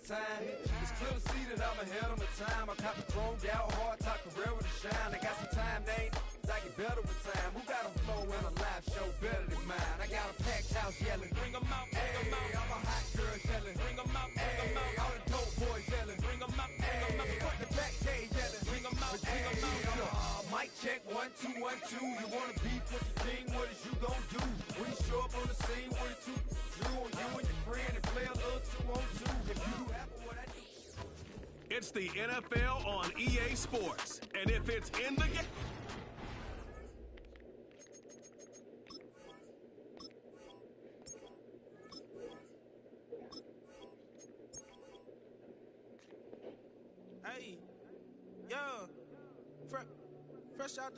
time. It's clear to see that I'm ahead of my time. I caught the thrown out hard, talk career with a shine. I got some time, they ain't I get better with time. Who got a flow and a live show better than mine? I got a packed house yelling, bring 'em out, bring 'em out. I'm a hot girl yelling, bring 'em out, bring 'em out. All the dope boys yelling, bring 'em out, bring 'em out. Fuck the back day yelling, bring 'em out, bring 'em out. Mic check, 1, 2, 1, 2. You wanna beef with the king? What is you gon' do? When you show up on the scene, what it two? You on you and your friend and play a little 2-on-2. If you do happen, what I do. It's the NFL on EA Sports, and if it's in the game. Hey, yo, fresh out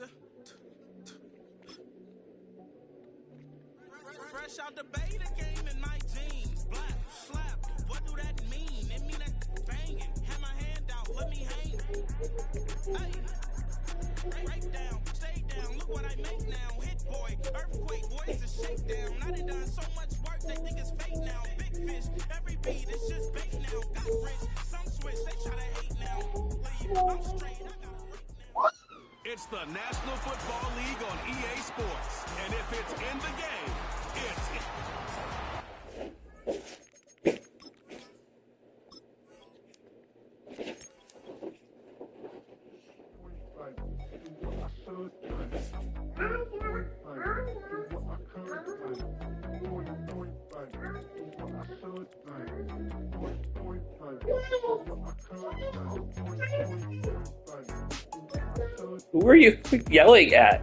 the beta game in my jeans. Black, slap, what do that mean? It mean that banging. Have my hand out, let me hang. Hey, break down, stay down, look what I make now. Hit boy, earthquake, boy, it's a shakedown. I done so much work, they think it's fake now. Big fish, every beat, it's just bait now. Got rich, some switch, they try to hate now. Leave, I'm straight, I gotta break now. It's the National Football League on EA Sports, and if it's in the game, it's Who are you yelling at?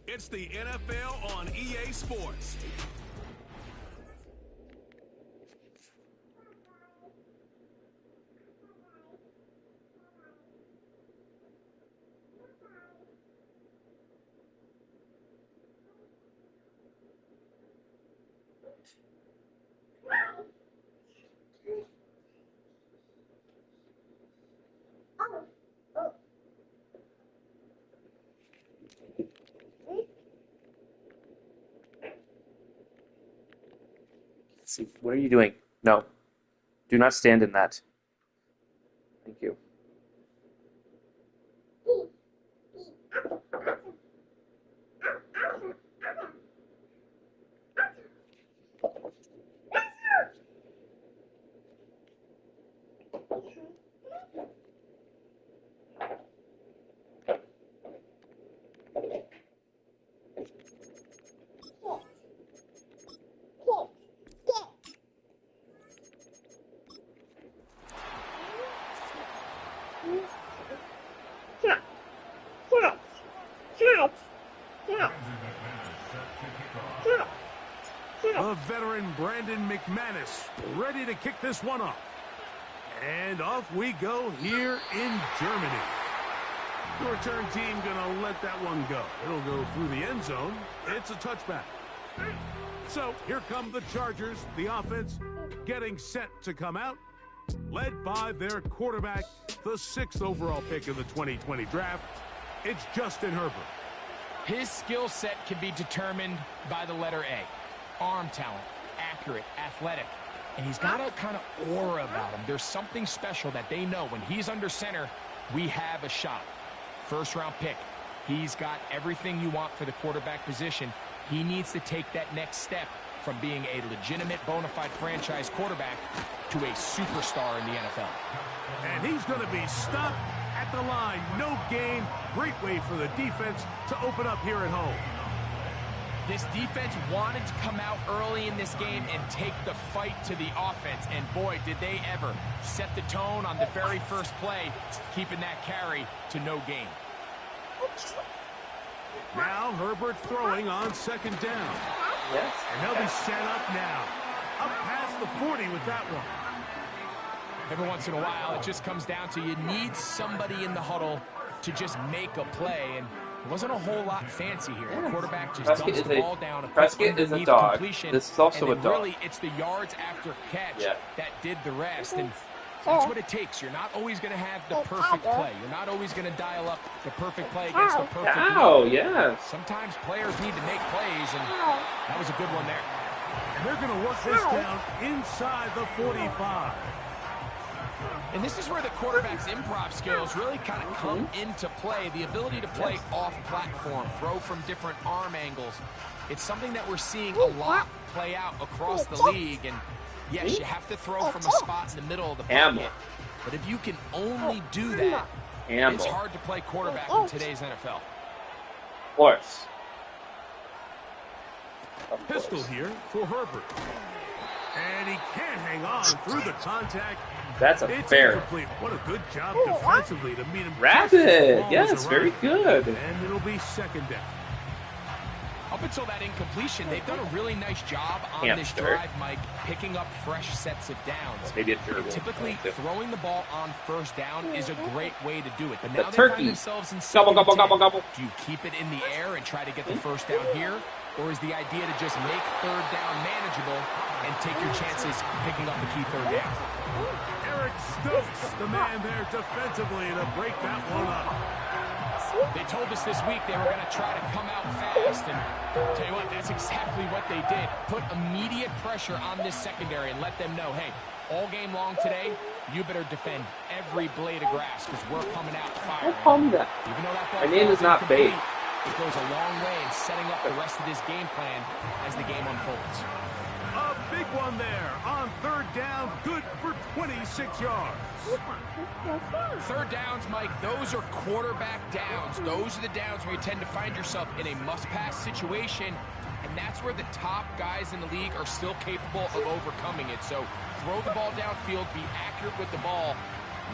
It's the NFL on EA Sports. See, what are you doing? No. Do not stand in that. Thank you. The veteran Brandon McManus ready to kick this one off. And off we go here in Germany. The return team gonna let that one go. It'll go through the end zone. It's a touchback. So here come the Chargers, the offense getting set to come out, led by their quarterback, the 6th overall pick of the 2020 draft. It's Justin Herbert. His skill set can be determined by the letter A. Arm talent, accurate, athletic, and he's got a kind of aura about him. There's something special that they know when he's under center, we have a shot. First-round pick. He's got everything you want for the quarterback position. He needs to take that next step from being a legitimate bona fide franchise quarterback to a superstar in the NFL. And he's going to be stopped at the line. No gain. Great way for the defense to open up here at home. This defense wanted to come out early in this game and take the fight to the offense. And boy, did they ever set the tone on the very first play, keeping that carry to no gain. Now Herbert throwing on second down. Yes. And they'll be set up now. Up past the 40 with that one. Every once in a while, it just comes down to you need somebody in the huddle to just make a play. And it wasn't a whole lot fancy here. The quarterback just dumps the ball down. Prescott is a dog. This is also a dog. Really, it's the yards after catch that did the rest. And that's what it takes. You're not always going to have the perfect play. You're not always going to dial up the perfect play against the perfect lead. Yes. Sometimes players need to make plays, and that was a good one there. And they're going to work this down inside the 45. And this is where the quarterback's improv skills really kind of come into play. The ability to play off-platform, throw from different arm angles. It's something that we're seeing a lot play out across the league. And yes, you have to throw from a spot in the middle of the pocket. But if you can only do that, it's hard to play quarterback in today's NFL. Of course. Pistol here for Herbert. And he can't hang on through the contact. That's a fair. What a good job defensively to meet him. Rapid. Yes, very good. And it'll be second down. Up until that incompletion, they've done a really nice job on this drive, Mike, picking up fresh sets of downs. Maybe a gerbil. Typically, throwing the ball on first down is a great way to do it. But now they find themselves in second and 10. Do you keep it in the air and try to get the first down here? Or is the idea to just make third down manageable and take your chances picking up the key third down? Eric Stokes, the man there defensively to break that one up. They told us this week they were going to try to come out fast, and tell you what, that's exactly what they did. Put immediate pressure on this secondary and let them know, hey, all game long today, you better defend every blade of grass because we're coming out firing. Even though that ball my name is not Bait. It goes a long way in setting up the rest of this game plan as the game unfolds. A big one there on third down, good for 26 yards. Third downs, Mike, those are quarterback downs. Those are the downs where you tend to find yourself in a must-pass situation, and that's where the top guys in the league are still capable of overcoming it. So throw the ball downfield, be accurate with the ball.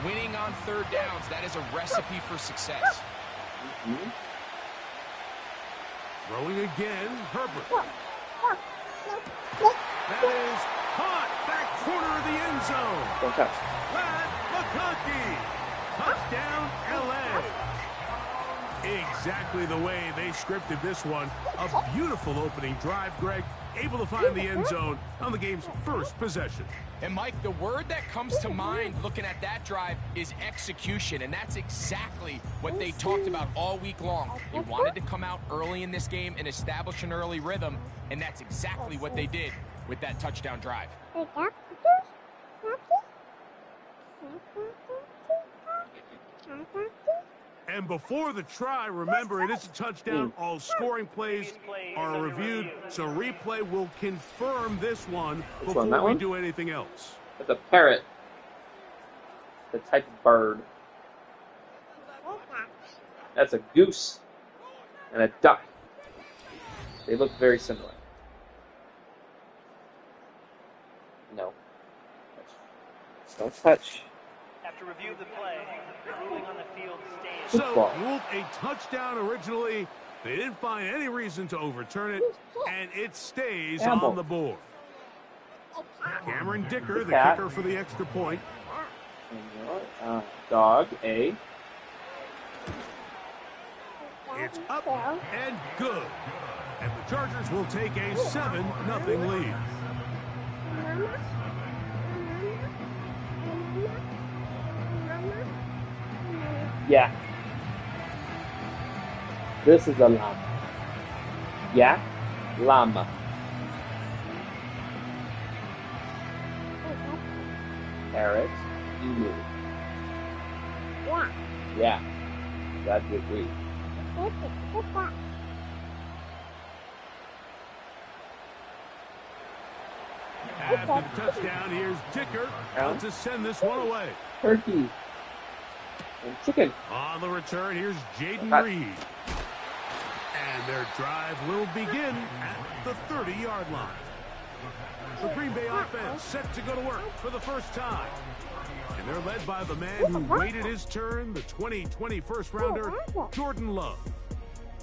Winning on third downs, that is a recipe for success. Throwing again, Herbert. That is caught, back corner of the end zone. Don't touch. Brad McConkey. Touchdown, LA. Exactly the way they scripted this one. A beautiful opening drive, Greg. Able to find the end zone on the game's first possession. And Mike, the word that comes to mind looking at that drive is execution, and that's exactly what they talked about all week long. They wanted to come out early in this game and establish an early rhythm, and that's exactly what they did with that touchdown drive. And before the try, remember, it is a touchdown. All scoring plays are reviewed, so replay will confirm this one before we do anything else. It's a parrot. The type of bird. That's a goose and a duck. They look very similar. No. Don't touch. After review of the play, the ruling on the field stands. So, ruled a touchdown originally. They didn't find any reason to overturn it, and it stays on the board. Cameron Dicker, the kicker for the extra point. Dog, A. It's up and good. And the Chargers will take a 7-0 lead. Yeah. This is a llama. Yeah? Llama. Parrot. Emu. Yeah. Glad you agree. After the touchdown, here's Dicker to send this one away. Turkey. And chicken. On the return, here's Jaden Reed. And And their drive will begin at the 30-yard line. The Green Bay offense set to go to work for the first time. And they're led by the man who waited his turn, the 2020 first-rounder, Jordan Love.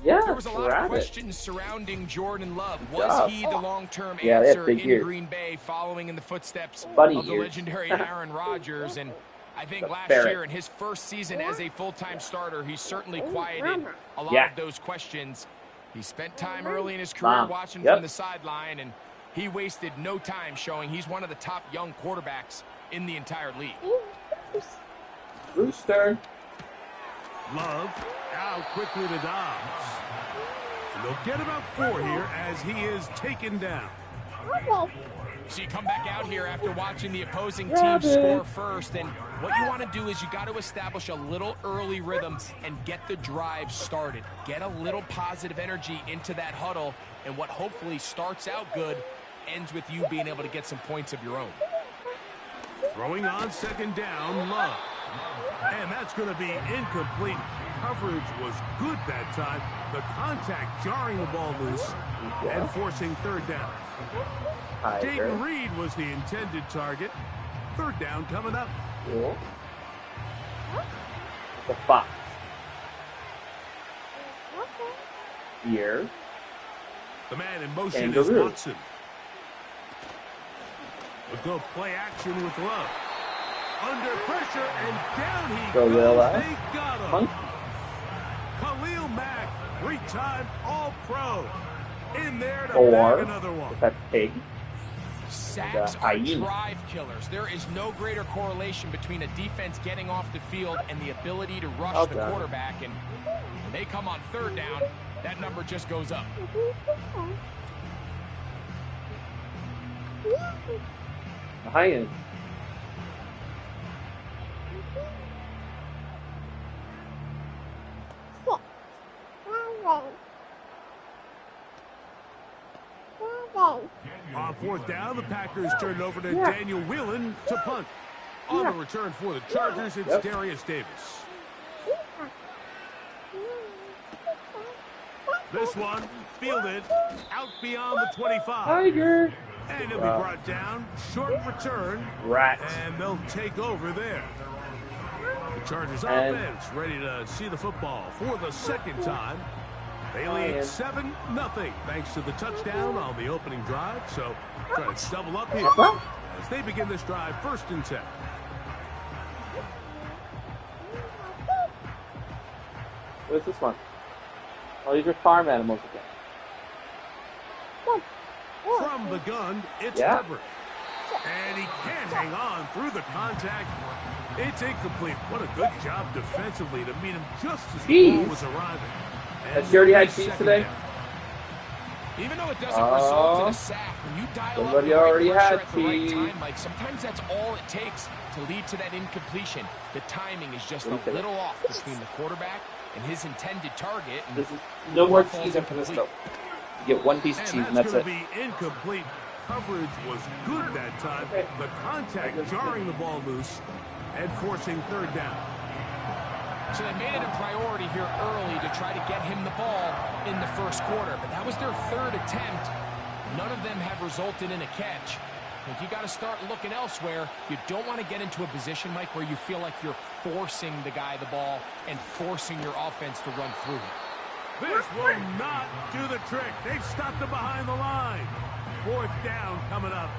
Yeah, There was a lot of questions surrounding Jordan Love. Was he the long-term answer in Green Bay, following in the footsteps of the legendary Aaron Rodgers? And I think last year, in his first season as a full-time starter, he certainly quieted a lot of those questions. He spent time early in his career watching from the sideline, and he wasted no time showing he's one of the top young quarterbacks in the entire league. Rooster. Love out quickly to Dobbs. And they'll get about 4 here as he is taken down. So you come back out here after watching the opposing team score first, and what you want to do is you got to establish a little early rhythm and get the drive started. Get a little positive energy into that huddle, and what hopefully starts out good ends with you being able to get some points of your own. Throwing on second down, Love. And that's going to be incomplete. Coverage was good that time. The contact jarring the ball loose and forcing third down. Dayton Reed was the intended target. Third down coming up. Cool. The Fox. Here. The man in motion is Watson. We'll go play action with Love. Under pressure, and down he goes. They got him. Khalil Mack, 3-time All-Pro. In there to bag another one. That's big. Sacks are drive killers. There is no greater correlation between a defense getting off the field and the ability to rush the quarterback. And when they come on third down, that number just goes up. High end. On fourth down, the Packers turn it over to Daniel Whelan to punt. On the return for the Chargers, it's Darius Davis. This one fielded out beyond the 25. Tiger. And it'll be brought down. Short return. And they'll take over there. The Chargers offense ready to see the football for the second time. They lead 7-0 thanks to the touchdown on the opening drive. So try to double up here as they begin this drive 1st and 10. Where's this one? Oh, these are farm animals again. From the gun, it's Herbert. And he can't hang on through the contact. It's incomplete. What a good job defensively to meet him just as the ball was arriving. Has she already had cheese today? Even though it doesn't result in a sack, when you dial up the already pressure had at the right time, like sometimes that's all it takes to lead to that incompletion. The timing is just a little off between the quarterback and his intended target. And this is no more cheese after this though. You get one piece of cheese and that's it. Be incomplete. Coverage was good that time. The contact jarring the ball loose and forcing third down. So they made it a priority here early to try to get him the ball in the first quarter. But that was their third attempt. None of them have resulted in a catch. I think you got to start looking elsewhere. You don't want to get into a position, Mike, where you feel like you're forcing the guy the ball and forcing your offense to run through him. This will not do the trick. They've stopped him behind the line. 4th down coming up.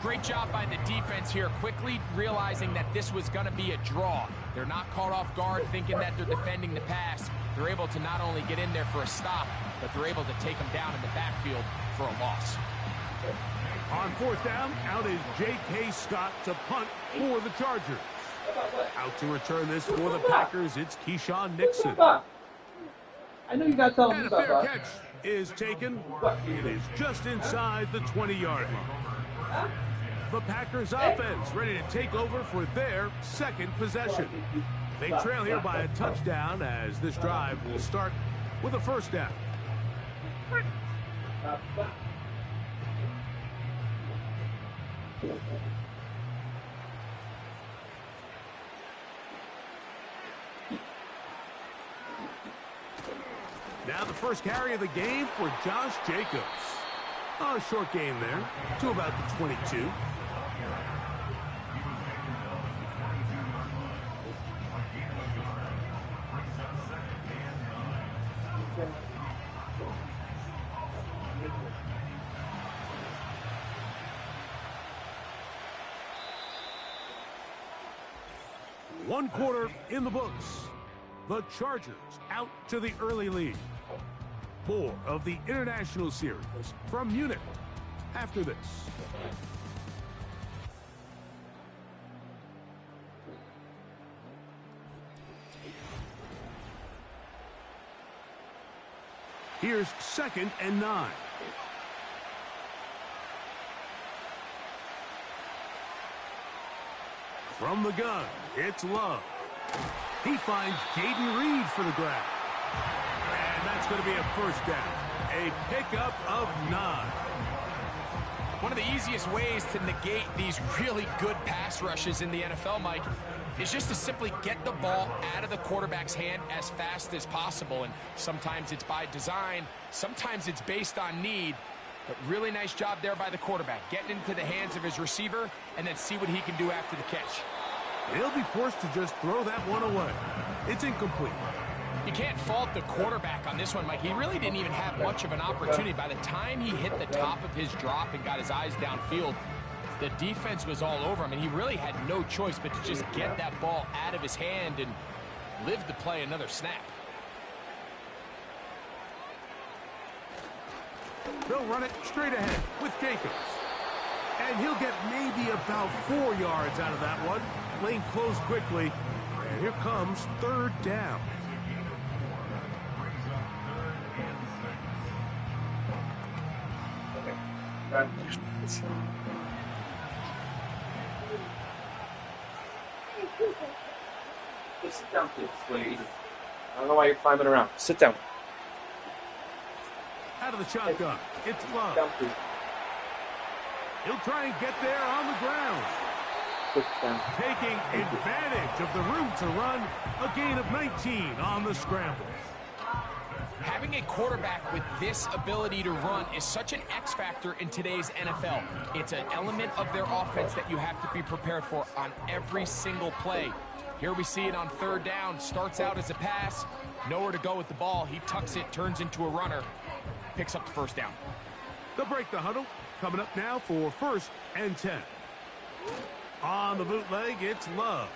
Great job by the defense here, quickly realizing that this was going to be a draw. They're not caught off guard thinking that they're defending the pass. They're able to not only get in there for a stop, but they're able to take them down in the backfield for a loss. On 4th down, out is J.K. Scott to punt for the Chargers. Out to return this for the Packers, it's Keyshawn Nixon. I know you got something and a fair catch is taken. It is just inside the 20-yard line. The Packers offense ready to take over for their second possession. They trail here by a touchdown as this drive will start with a 1st down. Now Now the first carry of the game for Josh Jacobs. A short game there to about the 22. One quarter in the books. The Chargers out to the early lead. More of the International Series from Munich after this. Here's 2nd and 9. From the gun, it's Love. He finds Jaden Reed for the grab. And that's going to be a first down. A pickup of 9. One of the easiest ways to negate these really good pass rushes in the NFL, Mike, is just to simply get the ball out of the quarterback's hand as fast as possible. And sometimes it's by design, sometimes it's based on need. But really nice job there by the quarterback, getting into the hands of his receiver and then see what he can do after the catch. He'll be forced to just throw that one away. It's incomplete. You can't fault the quarterback on this one, Mike. He really didn't even have much of an opportunity. By the time he hit the top of his drop and got his eyes downfield, the defense was all over him, and he really had no choice but to just get that ball out of his hand and live to play another snap. They'll run it straight ahead with Jacobs. And he'll get maybe about 4 yards out of that one. Lane closed quickly. And here comes 3rd down. Sit down, please. I don't know why you're climbing around. Sit down. Out of the shotgun, it's Love. Down, please. He'll try and get there on the ground. Sit down. Taking advantage of the room to run. A gain of 19 on the scramble. Having a quarterback with this ability to run is such an X factor in today's NFL. It's an element of their offense that you have to be prepared for on every single play. Here we see it on 3rd down. Starts out as a pass. Nowhere to go with the ball. He tucks it, turns into a runner. Picks up the 1st down. They'll break the huddle. Coming up now for 1st and 10. On the bootleg, it's Love.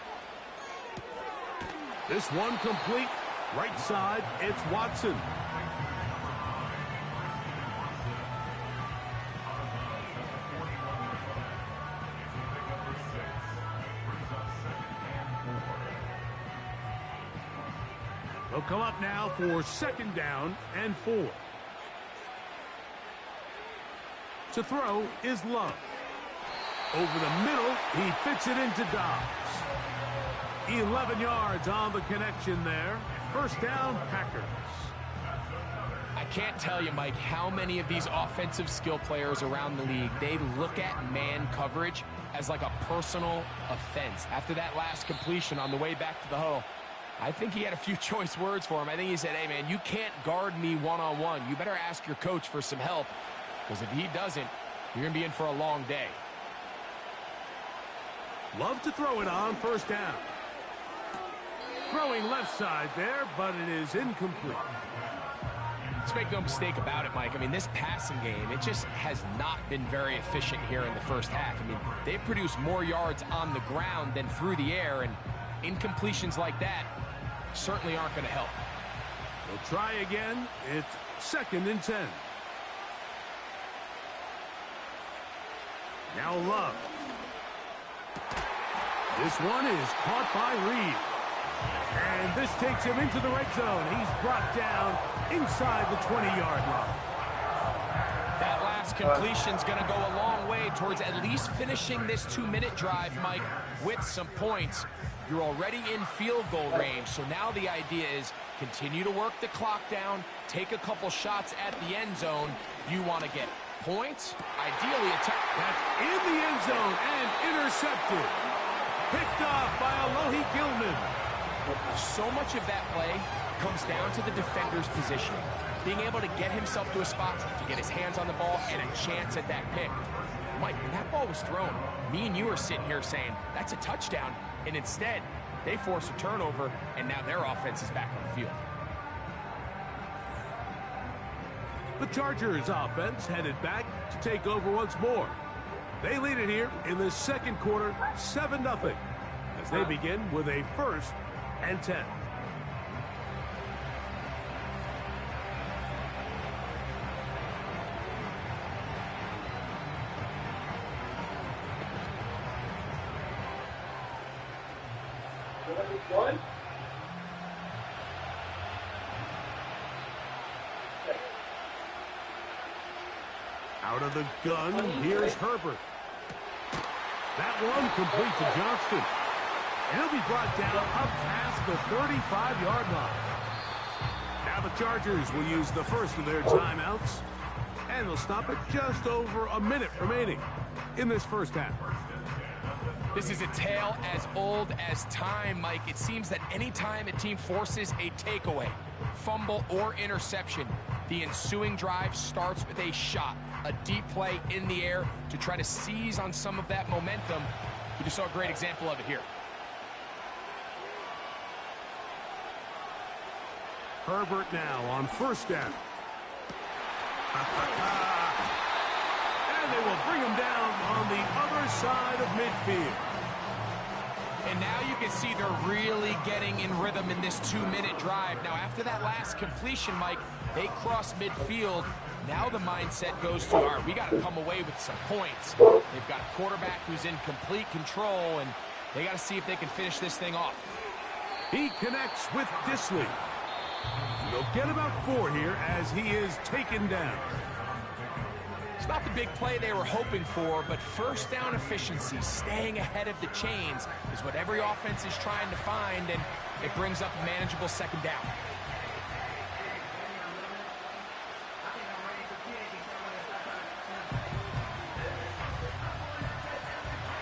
This one complete. Right side, it's Watson. They'll come up now for 2nd down and 4. To throw is Love. Over the middle, he fits it into Dobbs. 11 yards on the connection there. 1st down, Packers. I can't tell you, Mike, how many of these offensive skill players around the league, they look at man coverage as like a personal offense. After that last completion on the way back to the huddle, I think he had a few choice words for him. I think he said, hey, man, you can't guard me one-on-one. You better ask your coach for some help, because if he doesn't, you're going to be in for a long day. Love to throw it on 1st down. Throwing left side there, but it is incomplete. Let's make no mistake about it, Mike. I mean, this passing game, it just has not been very efficient here in the 1st half. I mean, they've produced more yards on the ground than through the air, and incompletions like that certainly aren't going to help. They'll try again. It's 2nd and 10. Now Love. This one is caught by Reed. And this takes him into the red zone. He's brought down inside the 20-yard line. That last completion's going to go a long way towards at least finishing this 2-minute drive, Mike, with some points. You're already in field goal range, so now the idea is continue to work the clock down, take a couple shots at the end zone. You want to get points, ideally a touchdown. That's in the end zone and intercepted. Picked off by Alohi Gilman. So much of that play comes down to the defender's positioning, being able to get himself to a spot to get his hands on the ball and a chance at that pick. Mike, when that ball was thrown, me and you are sitting here saying, that's a touchdown, and instead, they force a turnover, and now their offense is back on the field. The Chargers offense headed back to take over once more. They lead it here in the second quarter, 7-0, as they begin with a 1st and 10. Out of the gun, here's Herbert. That one complete to Johnston. And he'll be brought down up past the 35-yard line. Now the Chargers will use the first of their timeouts. And they'll stop it just over a minute remaining in this first half. This is a tale as old as time, Mike. It seems that anytime a team forces a takeaway, fumble, or interception, the ensuing drive starts with a shot, a deep play in the air to try to seize on some of that momentum. We just saw a great example of it here. Herbert now on 1st down. And they will bring him down on the other side of midfield. And now you can see they're really getting in rhythm in this 2-minute drive. Now, after that last completion, Mike, they cross midfield. Now the mindset goes to, all right, we got to come away with some points. They've got a quarterback who's in complete control, and they got to see if they can finish this thing off. He connects with Disley. They'll get about 4 here as he is taken down. It's not the big play they were hoping for, but first down efficiency, staying ahead of the chains, is what every offense is trying to find, and it brings up a manageable 2nd down.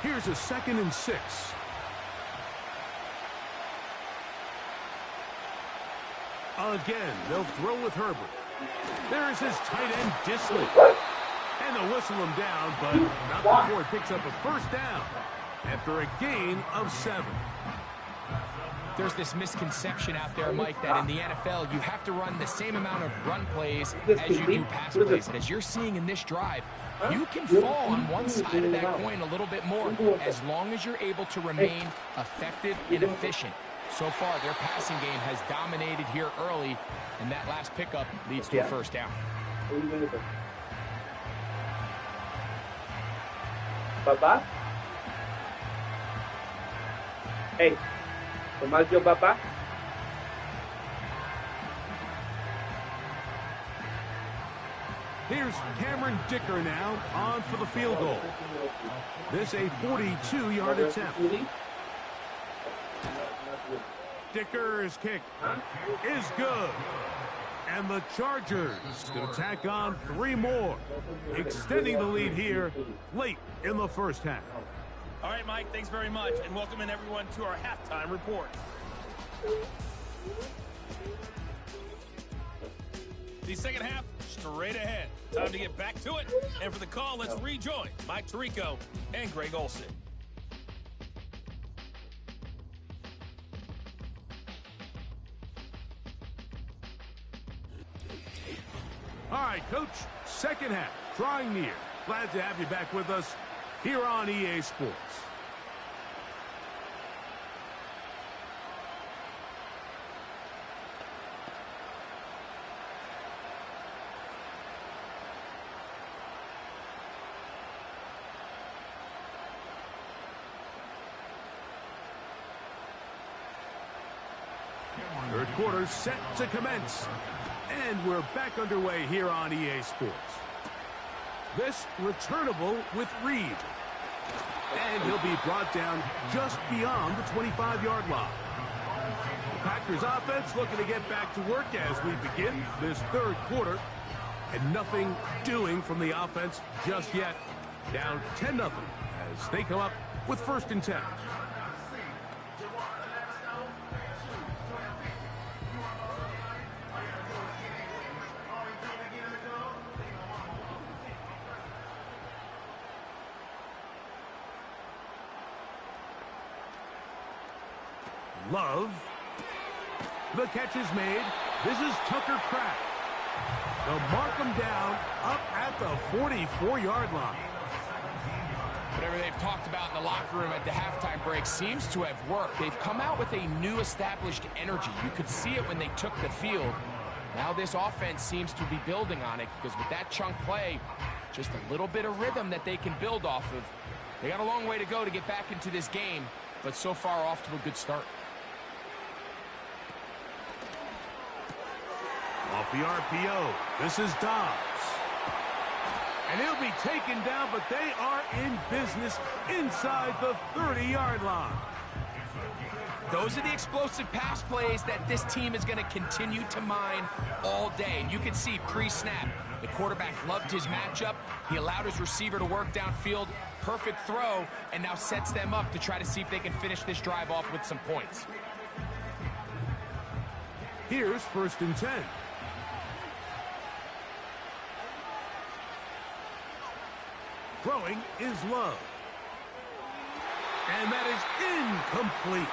Here's a 2nd and 6. Again, they'll throw with Herbert. There's his tight end, Disley. And they'll whistle him down, but not before he picks up a 1st down after a gain of 7. There's this misconception out there, Mike, that in the NFL, you have to run the same amount of run plays as you do pass plays. And as you're seeing in this drive, you can fall on one side of that coin a little bit more as long as you're able to remain effective and efficient. So far, their passing game has dominated here early, and that last pickup leads to a 1st down. Papá. Hey, ¿tomás yo, papá? Here's Cameron Dicker now on for the field goal. This a 42-yard attempt. Dicker's kick is good. And the Chargers going to tack on 3 more, extending the lead here late in the first half. All right, Mike, thanks very much, and welcome in everyone to our halftime report. The second half, straight ahead. Time to get back to it, and for the call, let's rejoin Mike Tirico and Greg Olsen. All right, Coach, second half, drawing near. Glad to have you back with us here on EA Sports. Third quarter set to commence. And we're back underway here on EA Sports. This returnable with Reed. And he'll be brought down just beyond the 25-yard line. The Packers offense looking to get back to work as we begin this third quarter. And nothing doing from the offense just yet. Down 10-0 as they come up with 1st and 10. Love. The catch is made. This is Tucker Kraft. They'll mark him down up at the 44-yard line. Whatever they've talked about in the locker room at the halftime break seems to have worked. They've come out with a new established energy. You could see it when they took the field. Now this offense seems to be building on it because with that chunk play, just a little bit of rhythm that they can build off of. They got a long way to go to get back into this game, but so far off to a good start. Off the RPO, this is Dobbs. And he'll be taken down, but they are in business inside the 30-yard line. Those are the explosive pass plays that this team is going to continue to mine all day. And you can see pre-snap, the quarterback loved his matchup. He allowed his receiver to work downfield. Perfect throw, and now sets them up to try to see if they can finish this drive off with some points. Here's 1st and 10. Throwing is Love. And that is incomplete.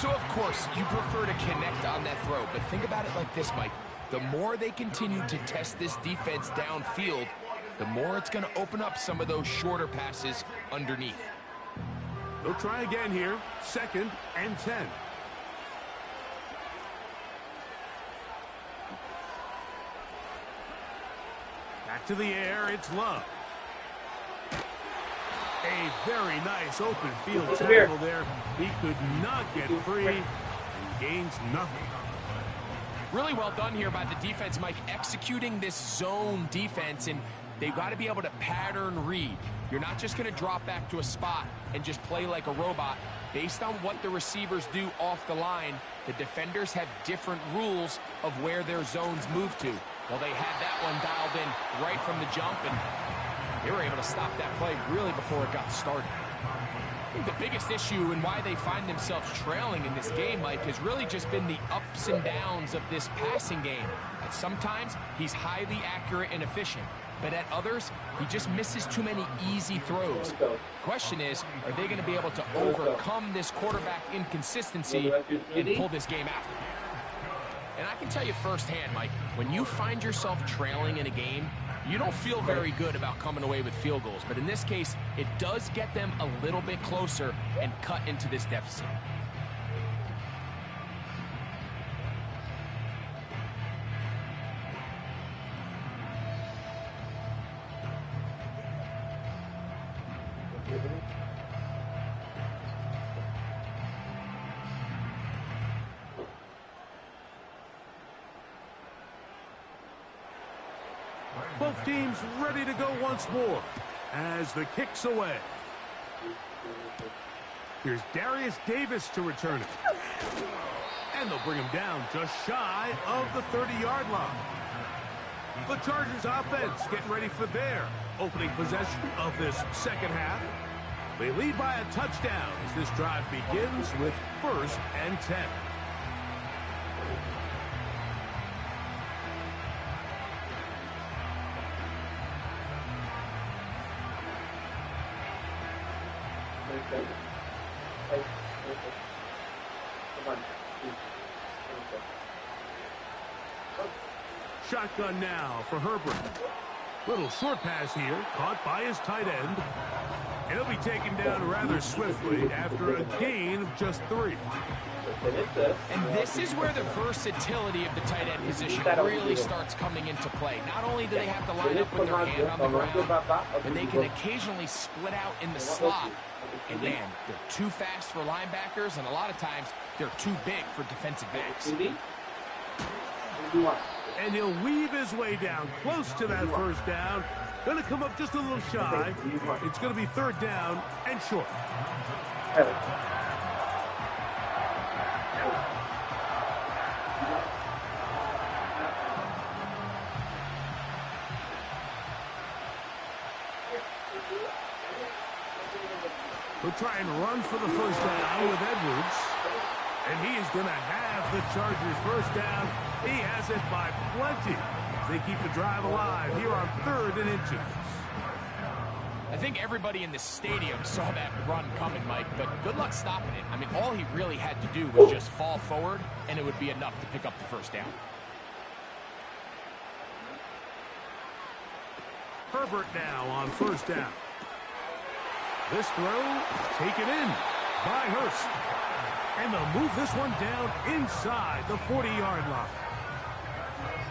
So, of course, you prefer to connect on that throw, but think about it like this, Mike. The more they continue to test this defense downfield, the more it's going to open up some of those shorter passes underneath. They'll try again here. 2nd and 10. Back to the air, it's Love. A very nice open field tackle there. He could not get free and gains nothing. Really well done here by the defense, Mike, executing this zone defense, and they've got to be able to pattern read. You're not just going to drop back to a spot and just play like a robot. Based on what the receivers do off the line, the defenders have different rules of where their zones move to. Well, they had that one dialed in right from the jump, and they were able to stop that play really before it got started. I think the biggest issue and why they find themselves trailing in this game, Mike, has really just been the ups and downs of this passing game. At sometimes, he's highly accurate and efficient, but at others, he just misses too many easy throws. Question is, are they going to be able to overcome this quarterback inconsistency and pull this game out? And I can tell you firsthand, Mike, when you find yourself trailing in a game, you don't feel very good about coming away with field goals. But in this case, it does get them a little bit closer and cut into this deficit. Both teams ready to go once more as the kick's away. Here's Darius Davis to return it. And they'll bring him down just shy of the 30-yard line. The Chargers offense getting ready for their opening possession of this second half. They lead by a touchdown as this drive begins with 1st and 10. Shotgun now for Herbert. Little short pass here, caught by his tight end. And he'll be taken down rather swiftly after a gain of just 3. And this is where the versatility of the tight end position really starts coming into play. Not only do they have to line up with their hand on the ground, but they can occasionally split out in the slot. And man, they're too fast for linebackers, and a lot of times they're too big for defensive backs. And he'll weave his way down close to that first down. Going to come up just a little shy. It's going to be 3rd down and short. We'll try and run for the first down with Edwards. And he is going to have the Chargers first down. He has it by plenty. They keep the drive alive here on 3rd and inches. I think everybody in the stadium saw that run coming, Mike, but good luck stopping it. I mean, all he really had to do was just fall forward, and it would be enough to pick up the first down. Herbert now on first down. This throw taken in by Hurst. And they'll move this one down inside the 40-yard line.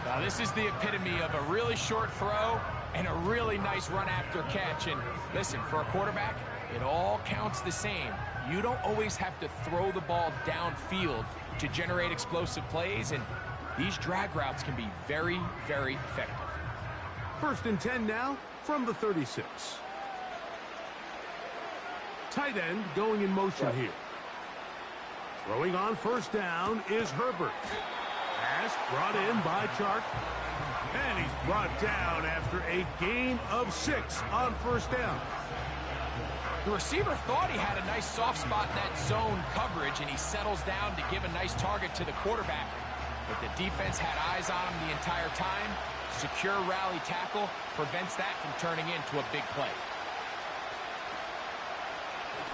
Now, this is the epitome of a really short throw and a really nice run after catch. And listen, for a quarterback, it all counts the same. You don't always have to throw the ball downfield to generate explosive plays, and these drag routes can be very, very effective. 1st and 10 now from the 36. Tight end going in motion here. Throwing on first down is Herbert. Pass brought in by Chark. And he's brought down after a gain of 6 on first down. The receiver thought he had a nice soft spot in that zone coverage, and he settles down to give a nice target to the quarterback. But the defense had eyes on him the entire time. Secure rally tackle prevents that from turning into a big play.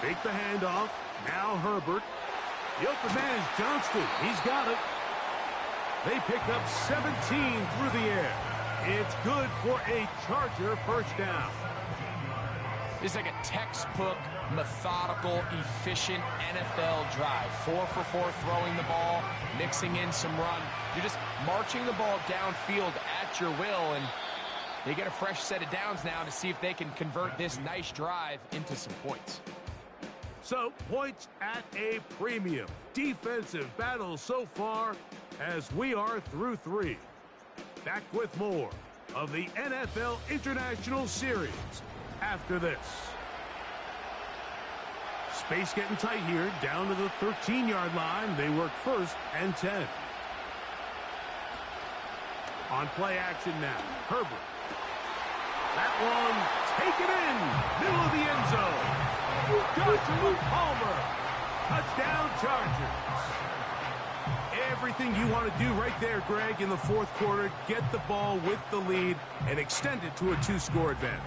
Fake the handoff. Now Herbert. The open man is Johnston. He's got it. They pick up 17 through the air. It's good for a Charger first down. It's like a textbook, methodical, efficient NFL drive. 4 for 4 throwing the ball, mixing in some run. You're just marching the ball downfield at your will, and they get a fresh set of downs now to see if they can convert this nice drive into some points. So, points at a premium. Defensive battle so far as we are through 3. Back with more of the NFL International Series after this. Space getting tight here, down to the 13-yard line. They work 1st and 10. On play action now, Herbert. That one taken in, middle of the end zone. Joshua Palmer, touchdown Chargers. Everything you want to do right there, Greg, in the 4th quarter, get the ball with the lead and extend it to a 2-score advantage.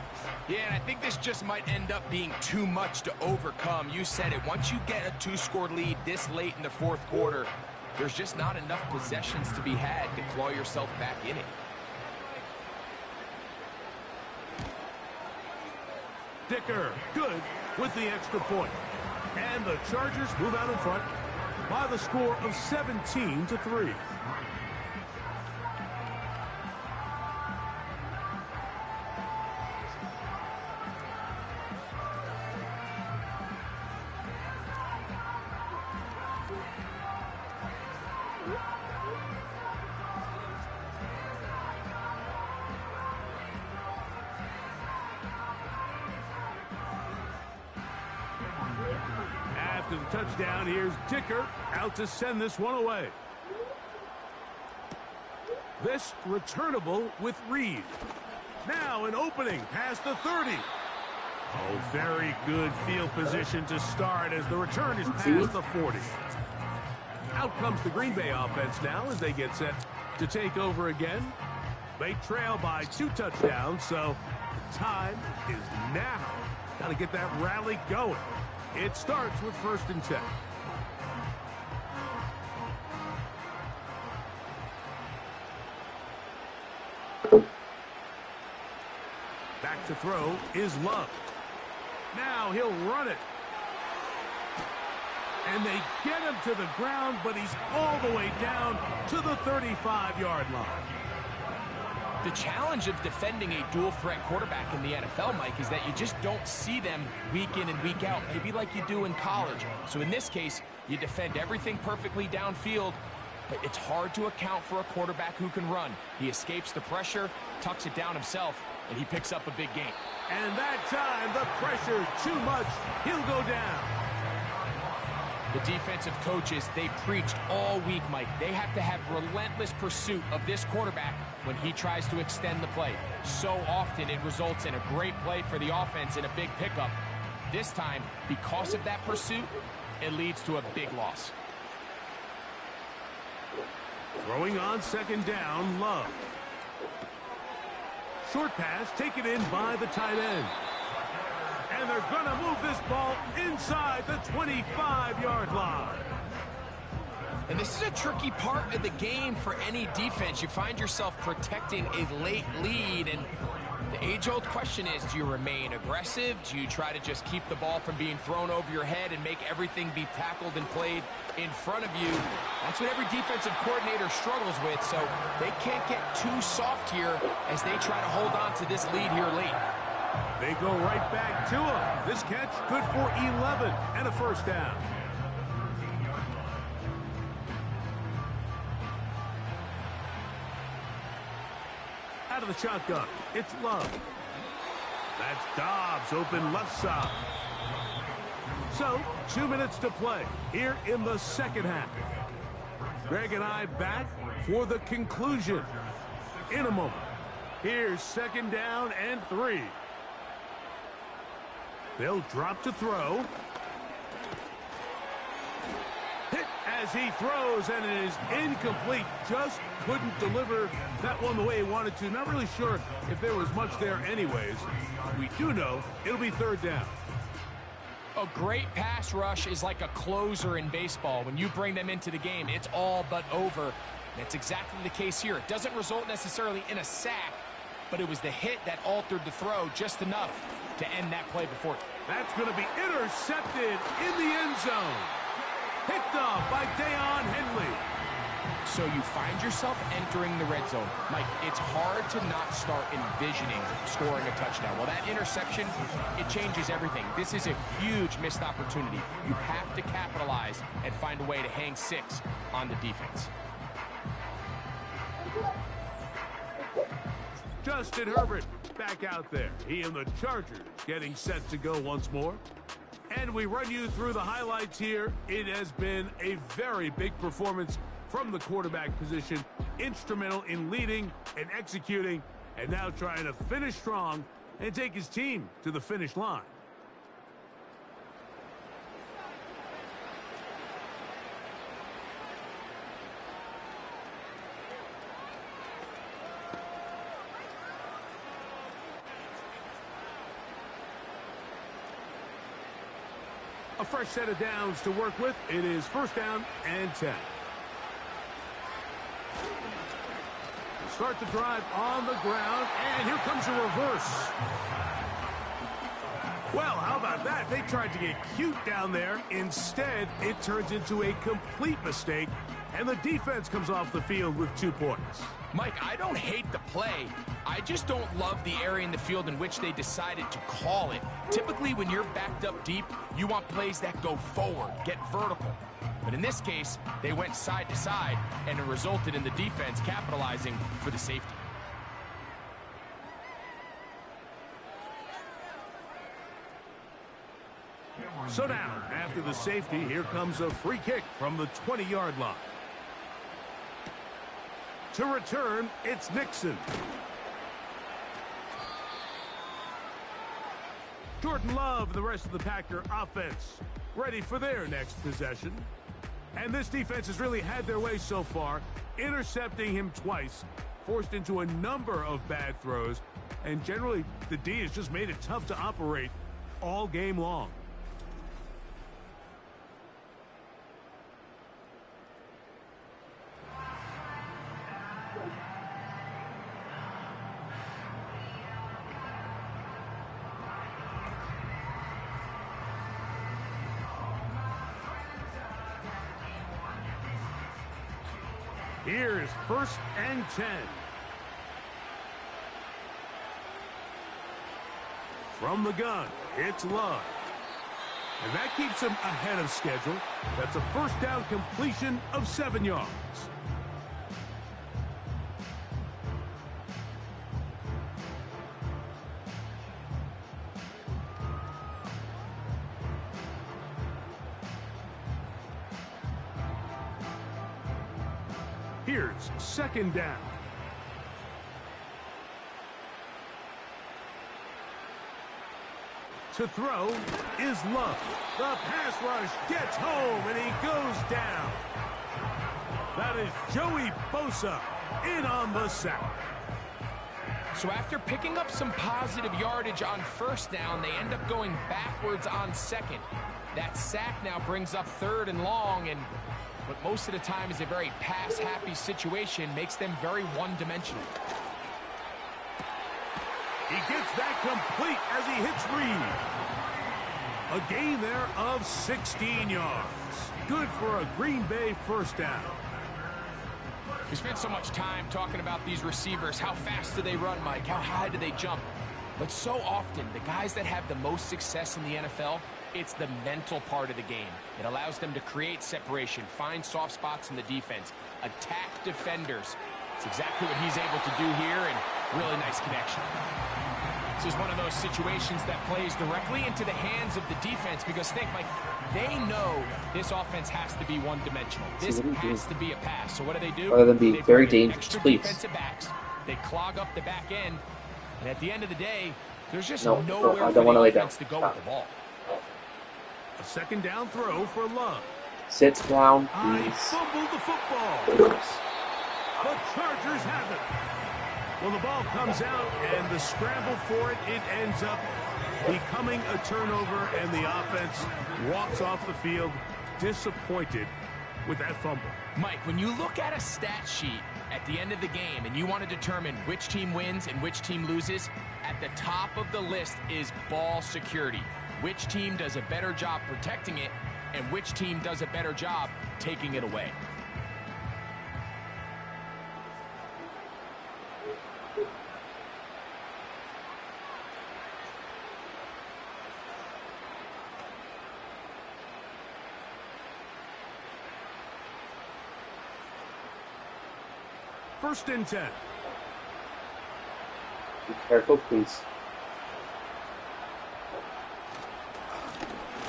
Yeah, and I think this just might end up being too much to overcome. You said it. Once you get a 2-score lead this late in the 4th quarter, there's just not enough possessions to be had to claw yourself back in it. Dicker, good with the extra point. And the Chargers move out in front by the score of 17-3. After the touchdown, here's Dicker out to send this one away. This returnable with Reed. Now an opening past the 30. Oh, very good field position to start as the return is past the 40. Out comes the Green Bay offense now as they get set to take over again. They trail by 2 touchdowns, so the time is now. Got to get that rally going. It starts with 1st and 10. Back to throw is Love. Now he'll run it. And they get him to the ground, but he's all the way down to the 35-yard line. The challenge of defending a dual-threat quarterback in the NFL, Mike, is that you just don't see them week in and week out, maybe like you do in college. So in this case, you defend everything perfectly downfield, but it's hard to account for a quarterback who can run. He escapes the pressure, tucks it down himself, and he picks up a big gain. And that time, the pressure too much. He'll go down. The defensive coaches, they preached all week, Mike. They have to have relentless pursuit of this quarterback when he tries to extend the play. So often it results in a great play for the offense and a big pickup. This time, because of that pursuit, it leads to a big loss. Throwing on 2nd down, Love. Short pass taken in by the tight end. And they're going to move this ball inside the 25-yard line. And this is a tricky part of the game for any defense. You find yourself protecting a late lead, and the age-old question is, do you remain aggressive? Do you try to just keep the ball from being thrown over your head and make everything be tackled and played in front of you? That's what every defensive coordinator struggles with, so they can't get too soft here as they try to hold on to this lead here late. They go right back to him. This catch good for 11 and a first down. Out of the shotgun, it's Love. That's Dobbs open left side. So, 2 minutes to play here in the second half. Greg and I back for the conclusion in a moment. Here's second down and 3. They'll drop to throw. Hit as he throws, and it is incomplete. Just couldn't deliver that one the way he wanted to. Not really sure if there was much there anyways. We do know it'll be third down. A great pass rush is like a closer in baseball. When you bring them into the game, it's all but over. That's exactly the case here. It doesn't result necessarily in a sack, but it was the hit that altered the throw just enough to end that play before. That's going to be intercepted in the end zone. Picked off by Deion Henley. So you find yourself entering the red zone. Mike, it's hard to not start envisioning scoring a touchdown. Well, that interception, it changes everything. This is a huge missed opportunity. You have to capitalize and find a way to hang 6 on the defense. Justin Herbert back out there. He and the Chargers getting set to go once more. And we run you through the highlights here. It has been a very big performance from the quarterback position. Instrumental in leading and executing, and now trying to finish strong and take his team to the finish line. A fresh set of downs to work with. It is first down and 10. We'll start the drive on the ground, and here comes a reverse. Well, how about that? They tried to get cute down there. Instead, it turns into a complete mistake, and the defense comes off the field with 2 points. Mike, I don't hate the play. I just don't love the area in the field in which they decided to call it. Typically, when you're backed up deep, you want plays that go forward, get vertical. But in this case, they went side to side, and it resulted in the defense capitalizing for the safety. So now, after the safety, here comes a free kick from the 20-yard line. To return, it's Nixon. Jordan Love and the rest of the Packer offense ready for their next possession. And this defense has really had their way so far, intercepting him twice, forced into a number of bad throws, and generally the D has just made it tough to operate all game long. Here's first and 10. From the gun, it's Love. And that keeps him ahead of schedule. That's a first down completion of 7 yards. Here's second down. To throw is Love. The pass rush gets home, and he goes down. That is Joey Bosa in on the sack. So after picking up some positive yardage on first down, they end up going backwards on second. That sack now brings up 3rd and long, and what most of the time is a very pass-happy situation makes them very one-dimensional. He gets that complete as he hits Reed. A gain there of 16 yards. Good for a Green Bay first down. We spent so much time talking about these receivers. How fast do they run, Mike? How high do they jump? But so often, the guys that have the most success in the NFL, it's the mental part of the game. It allows them to create separation, find soft spots in the defense, attack defenders. It's exactly what he's able to do here, and really nice connection. This is one of those situations that plays directly into the hands of the defense because think, Mike, they know this offense has to be one-dimensional. This has to be a pass. So what do? Rather than be They very bring in dangerous, extra please. defensive backs. They clog up the back end. And at the end of the day, there's just No, nowhere I for don't want to the lay down. offense to go Stop. with the ball. A second down throw for Love. Sit down, I please. fumbled the football. The Chargers have it. Well, the ball comes out, and the scramble for it, it ends up becoming a turnover, and the offense walks off the field disappointed with that fumble. Mike, when you look at a stat sheet at the end of the game and you want to determine which team wins and which team loses, at the top of the list is ball security. Which team does a better job protecting it and which team does a better job taking it away. First and 10. Be careful, please.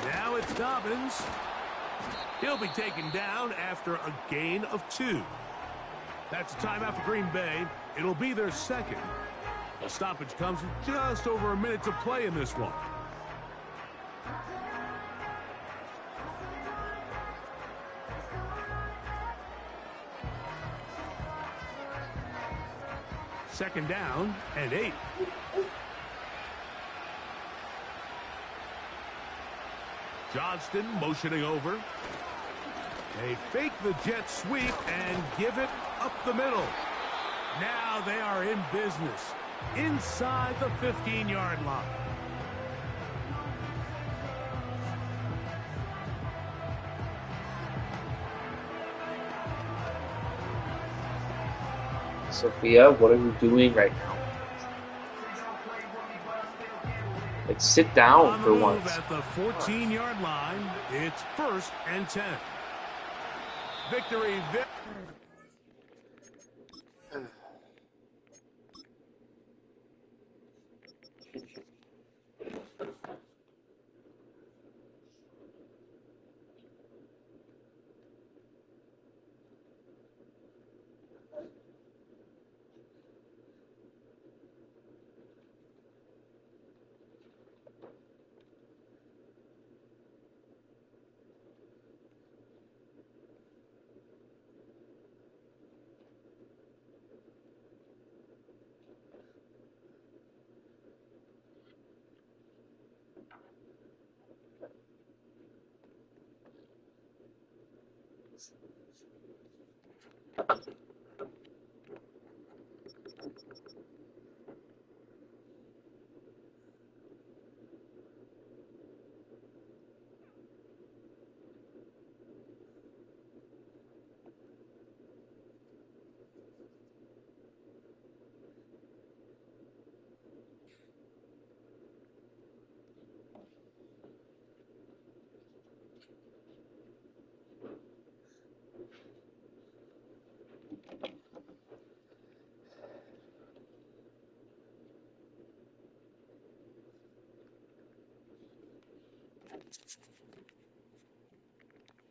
Now it's Dobbins. He'll be taken down after a gain of 2. That's a timeout for Green Bay. It'll be their second. The stoppage comes with just over a minute to play in this one. Second down and 8. Johnston motioning over. They fake the jet sweep and give it up the middle. Now they are in business inside the 15-yard line. Sophia, what are you doing right now? Like, sit down On the for move once. at the 14-yard line, it's first and 10. Victory.